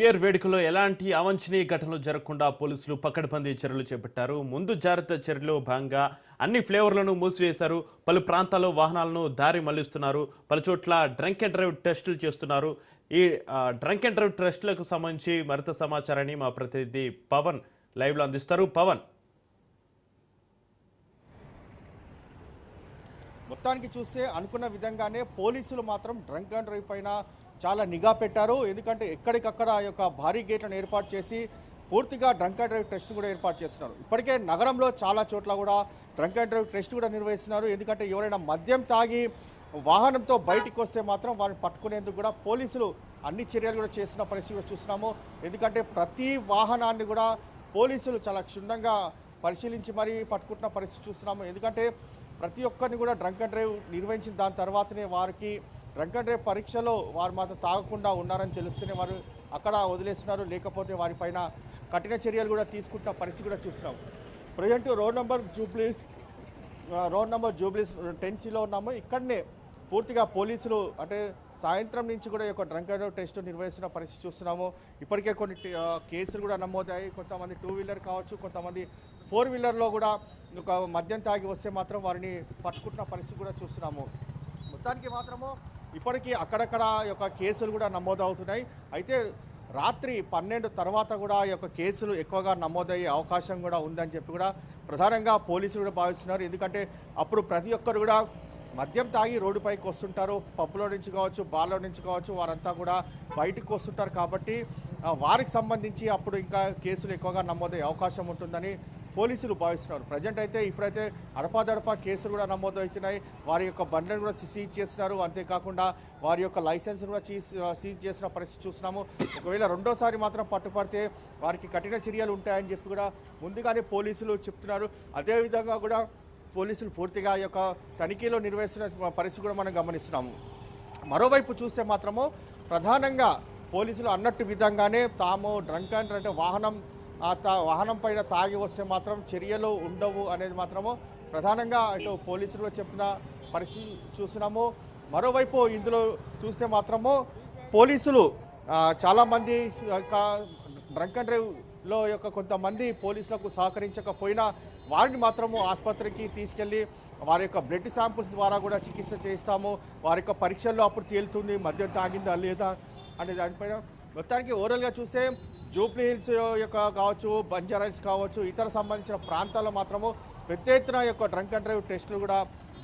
Year వేడుకలో ఎలాంటి అవాంఛనీయ ఘటనలు జరగకుండా పోలీసులు పకడ్బందీ చర్యలు చేపట్టారు. ముందు జాగ్రత్త చర్యలో భాగంగా అన్ని ఫ్లేవర్లను మూసివేశారు. పలు ప్రాంతాల్లో వాహనాలను దారి మళ్లిస్తున్నారు. పలు చోట్ల డ్రంక్ అండ్ డ్రైవ్ టెస్టులు చేస్తున్నారు. ఈ డ్రంక్ అండ్ డ్రైవ్ టెస్టులకు సంబంధించి మరింత సమాచారాన్ని మా ప్రతినిధి పవన్ లైవ్లో అందిస్తారు. పవన్, మొత్తానికి చూస్తే అనుకున్న విధంగానే పోలీసులు మాత్రం డ్రంక్ అండ్ డ్రైవ్ పైన చాలా నిఘా పెట్టారు. ఎందుకంటే ఎక్కడికక్కడ ఆ యొక్క భారీ గేట్లను ఏర్పాటు చేసి పూర్తిగా డ్రంక్ అండ్ డ్రైవ్ టెస్ట్ కూడా ఏర్పాటు చేస్తున్నారు. ఇప్పటికే నగరంలో చాలా చోట్ల కూడా డ్రంక్ అండ్ డ్రైవ్ టెస్ట్ కూడా నిర్వహిస్తున్నారు. ఎందుకంటే ఎవరైనా మద్యం తాగి వాహనంతో బయటికి వస్తే మాత్రం వారిని పట్టుకునేందుకు కూడా పోలీసులు అన్ని చర్యలు కూడా చేస్తున్న పరిస్థితి కూడా చూస్తున్నాము. ఎందుకంటే ప్రతి వాహనాన్ని కూడా పోలీసులు చాలా క్షుణ్ణంగా పరిశీలించి మరీ పట్టుకుంటున్న పరిస్థితి చూస్తున్నాము. ఎందుకంటే ప్రతి ఒక్కరిని కూడా డ్రంక్ అండ్ డ్రైవ్ నిర్వహించిన దాని తర్వాతనే వారికి డ్రంక్ అండ్ డ్రైవ్ పరీక్షలో వారు మాత్రం తాగకుండా ఉన్నారని తెలుస్తూనే వారు అక్కడ వదిలేస్తున్నారు. లేకపోతే వారిపైన కఠిన చర్యలు కూడా తీసుకుంటున్న పరిస్థితి కూడా చూస్తున్నాం. ప్రజెంట్ రోడ్ నెంబర్ జూబ్లీస్ 10Cలో ఉన్నాము. ఇక్కడనే పూర్తిగా పోలీసులు అంటే సాయంత్రం నుంచి కూడా ఈ యొక్క డ్రంక్ అండ్ డ్రైవ్ టెస్ట్ నిర్వహిస్తున్న పరిస్థితి చూస్తున్నాము. ఇప్పటికే కొన్ని కేసులు కూడా నమోదయ్యాయి. కొంతమంది 2 వీలర్ కావచ్చు, కొంతమంది 4 వీలర్లో కూడా ఒక మద్యం తాగి వస్తే మాత్రం వారిని పట్టుకుంటున్న పరిస్థితి కూడా చూస్తున్నాము. మొత్తానికి మాత్రము ఇప్పటికీ అక్కడక్కడ యొక్క కేసులు కూడా నమోదవుతున్నాయి. అయితే రాత్రి 12 తర్వాత కూడా ఈ యొక్క కేసులు ఎక్కువగా నమోదయ్యే అవకాశం కూడా ఉందని చెప్పి కూడా ప్రధానంగా పోలీసులు కూడా భావిస్తున్నారు. ఎందుకంటే అప్పుడు ప్రతి ఒక్కరు కూడా మద్యం తాగి రోడ్డుపైకి వస్తుంటారు. పబ్లో నుంచి కావచ్చు, బార్లో నుంచి కావచ్చు, వారంతా కూడా బయటకు వస్తుంటారు. కాబట్టి వారికి సంబంధించి అప్పుడు ఇంకా కేసులు ఎక్కువగా నమోదయ్యే అవకాశం ఉంటుందని పోలీసులు భావిస్తున్నారు. ప్రజెంట్ అయితే ఇప్పుడైతే అడపాదడపా కేసులు కూడా నమోదవుతున్నాయి. వారి యొక్క బండ్లను కూడా సీజ్ చేస్తున్నారు. అంతేకాకుండా వారి యొక్క లైసెన్స్ కూడా సీజ్ చేసిన పరిస్థితి చూస్తున్నాము. ఒకవేళ రెండోసారి మాత్రం పట్టుపడితే వారికి కఠిన చర్యలు ఉంటాయని చెప్పి కూడా ముందుగానే పోలీసులు చెప్తున్నారు. అదేవిధంగా కూడా పోలీసులు పూర్తిగా ఈ యొక్క తనిఖీలో నిర్వహిస్తున్న పరిస్థితి కూడా మనం గమనిస్తున్నాము. మరోవైపు చూస్తే మాత్రము ప్రధానంగా పోలీసులు అన్నట్టు విధంగానే తాము డ్రంక్ అండ్ అంటే వాహనం పైన తాగి వస్తే మాత్రం చర్యలు ఉండవు అనేది మాత్రము ప్రధానంగా ఇటు పోలీసులు చెప్పిన పరిస్థితి చూస్తున్నాము. మరోవైపు ఇందులో చూస్తే మాత్రము పోలీసులు చాలామంది డ్రంక్ అండ్ డ్రైవ్లో యొక్క కొంతమంది పోలీసులకు సహకరించకపోయినా వారిని మాత్రము ఆసుపత్రికి తీసుకెళ్ళి వారి యొక్క బ్లడ్ శాంపుల్స్ ద్వారా కూడా చికిత్స చేస్తాము, వారి యొక్క పరీక్షల్లో అప్పుడు తేలుతుంది మద్యం తాగిందా లేదా అనే దానిపైన. మొత్తానికి ఓవరాల్గా చూస్తే జూబ్లీ హిల్స్ యొక్క కావచ్చు, బంజారాహిల్స్ కావచ్చు, ఇతర సంబంధించిన ప్రాంతాల్లో మాత్రము పెద్ద ఎత్తున యొక్క డ్రంక్ అండ్ డ్రైవ్ టెస్టులు కూడా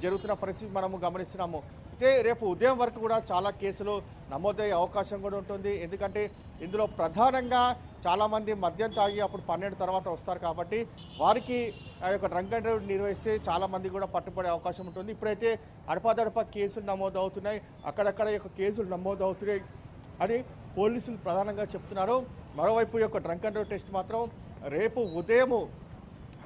జరుగుతున్న పరిస్థితి మనము గమనిస్తున్నాము. అయితే రేపు ఉదయం వరకు కూడా చాలా కేసులు నమోదయ్యే అవకాశం కూడా ఉంటుంది. ఎందుకంటే ఇందులో ప్రధానంగా చాలామంది మద్యం తాగి అప్పుడు 12 తర్వాత వస్తారు. కాబట్టి వారికి ఆ యొక్క డ్రంక్ అండ్ డ్రైవ్ నిర్వహిస్తే చాలామంది కూడా పట్టుబడే అవకాశం ఉంటుంది. ఇప్పుడైతే అడపాదడపా కేసులు నమోదు అవుతున్నాయి, అక్కడక్కడ యొక్క కేసులు నమోదు అవుతున్నాయి అని పోలీసులు ప్రధానంగా చెప్తున్నారు. మరోవైపు యొక్క డ్రంక్ అండ్ డ్రైవ్ టెస్ట్ మాత్రం రేపు ఉదయం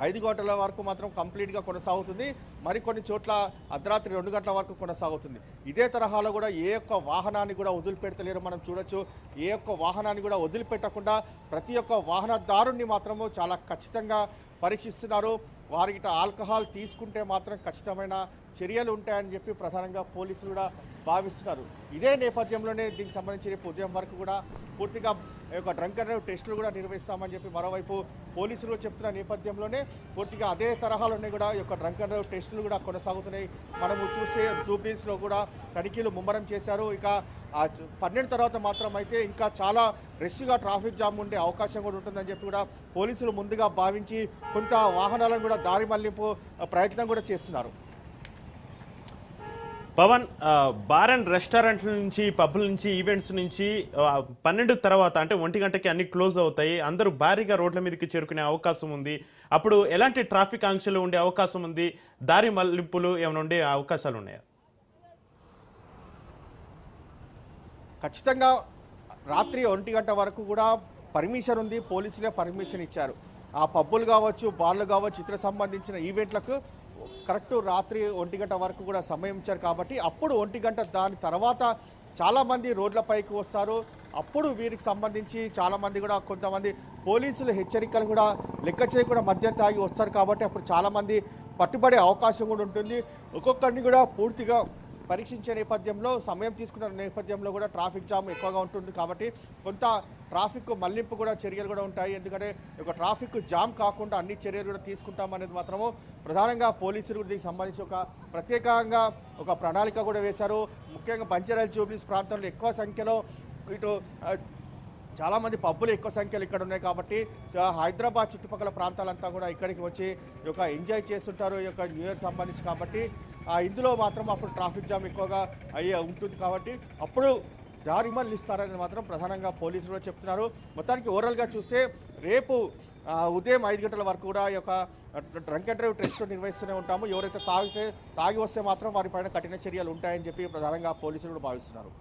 5 గంటల వరకు మాత్రం కంప్లీట్గా కొనసాగుతుంది. మరికొన్ని చోట్ల అర్ధరాత్రి 2 గంటల వరకు కొనసాగుతుంది. ఇదే తరహాలో కూడా ఏ ఒక్క వాహనాన్ని కూడా వదిలిపెడతలేరు మనం చూడొచ్చు. ఏ ఒక్క వాహనాన్ని కూడా వదిలిపెట్టకుండా ప్రతి ఒక్క వాహనదారుణ్ణి మాత్రము చాలా ఖచ్చితంగా పరీక్షిస్తున్నారు. వారికి ఆల్కహాల్ తీసుకుంటే మాత్రం ఖచ్చితమైన చర్యలు ఉంటాయని చెప్పి ప్రధానంగా పోలీసులు కూడా భావిస్తున్నారు. ఇదే నేపథ్యంలోనే దీనికి సంబంధించి రేపు ఉదయం వరకు కూడా పూర్తిగా ఈ యొక్క డ్రంక్ అండ్ డ్రైవ్ టెస్టులు కూడా నిర్వహిస్తామని చెప్పి మరోవైపు పోలీసులు చెప్తున్న నేపథ్యంలోనే పూర్తిగా అదే తరహాలోనే కూడా ఈ యొక్క డ్రంక్ అండ్ డ్రైవ్ టెస్టులు కూడా కొనసాగుతున్నాయి. మనము చూస్తే జూబ్లీస్లో కూడా తనిఖీలు ముమ్మరం చేశారు. ఇక 12 తర్వాత మాత్రం అయితే ఇంకా చాలా రష్గా ట్రాఫిక్ జామ్ ఉండే అవకాశం కూడా ఉంటుందని చెప్పి కూడా పోలీసులు ముందుగా భావించి కొంత వాహనాలను కూడా దారి మళ్లింపు ప్రయత్నం కూడా చేస్తున్నారు. పవన్, బార్ అండ్ రెస్టారెంట్ల నుంచి, పబ్ల నుంచి, ఈవెంట్స్ నుంచి 12 తర్వాత అంటే 1 గంటకి అన్ని క్లోజ్ అవుతాయి. అందరూ భారీగా రోడ్ల మీదకి చేరుకునే అవకాశం ఉంది. అప్పుడు ఎలాంటి ట్రాఫిక్ ఆంక్షలు ఉండే అవకాశం ఉంది? దారి మళ్లింపులు ఏమైనా ఉండే అవకాశాలు ఉన్నాయా? ఖచ్చితంగా రాత్రి 1 గంట వరకు కూడా పర్మిషన్ ఉంది. పోలీసులే పర్మిషన్ ఇచ్చారు. ఆ పబ్బులు కావచ్చు, బార్లు కావచ్చు, ఇతర సంబంధించిన ఈవెంట్లకు కరెక్ట్ రాత్రి 1 గంట వరకు కూడా సమయం ఇచ్చారు. కాబట్టి అప్పుడు 1 గంట దాని తర్వాత చాలామంది రోడ్లపైకి వస్తారు. అప్పుడు వీరికి సంబంధించి చాలామంది కూడా కొంతమంది పోలీసులు హెచ్చరికలు కూడా లెక్క చేయకుండా మద్యం తాగి వస్తారు. కాబట్టి అప్పుడు చాలామంది పట్టుబడే అవకాశం కూడా ఉంటుంది. ఒక్కొక్కరిని కూడా పూర్తిగా పరీక్షించే నేపథ్యంలో సమయం తీసుకున్న నేపథ్యంలో కూడా ట్రాఫిక్ జామ్ ఎక్కువగా ఉంటుంది. కాబట్టి కొంత ట్రాఫిక్ మళ్లింపు కూడా చర్యలు కూడా ఉంటాయి. ఎందుకంటే ఒక ట్రాఫిక్ జామ్ కాకుండా అన్ని చర్యలు కూడా తీసుకుంటామనేది మాత్రము ప్రధానంగా పోలీసులు కూడా దీనికి సంబంధించి ఒక ప్రత్యేకంగా ఒక ప్రణాళిక కూడా వేశారు. ముఖ్యంగా బంజారాహిల్స్ జూబ్లీస్ ప్రాంతంలో ఎక్కువ సంఖ్యలో ఇటు చాలామంది పబ్బులు ఎక్కువ సంఖ్యలో ఇక్కడ ఉన్నాయి కాబట్టి హైదరాబాద్ చుట్టుపక్కల ప్రాంతాలంతా కూడా ఇక్కడికి వచ్చి ఈ యొక్క ఎంజాయ్ చేస్తుంటారు ఈ యొక్క న్యూ ఇయర్ సంబంధించి. కాబట్టి ఇందులో మాత్రం అప్పుడు ట్రాఫిక్ జామ్ ఎక్కువగా ఉంటుంది కాబట్టి అప్పుడు దారి మళ్ళిస్తారనేది మాత్రం ప్రధానంగా పోలీసులు కూడా చెప్తున్నారు. మొత్తానికి ఓవరాల్గా చూస్తే రేపు ఉదయం 5 గంటల వరకు కూడా ఈ యొక్క డ్రంక్ అండ్ డ్రైవ్ టెస్ట్ నిర్వహిస్తూనే ఉంటాము. ఎవరైతే తాగి వస్తే మాత్రం వారిపైన కఠిన చర్యలు ఉంటాయని చెప్పి ప్రధానంగా పోలీసులు కూడా భావిస్తున్నారు.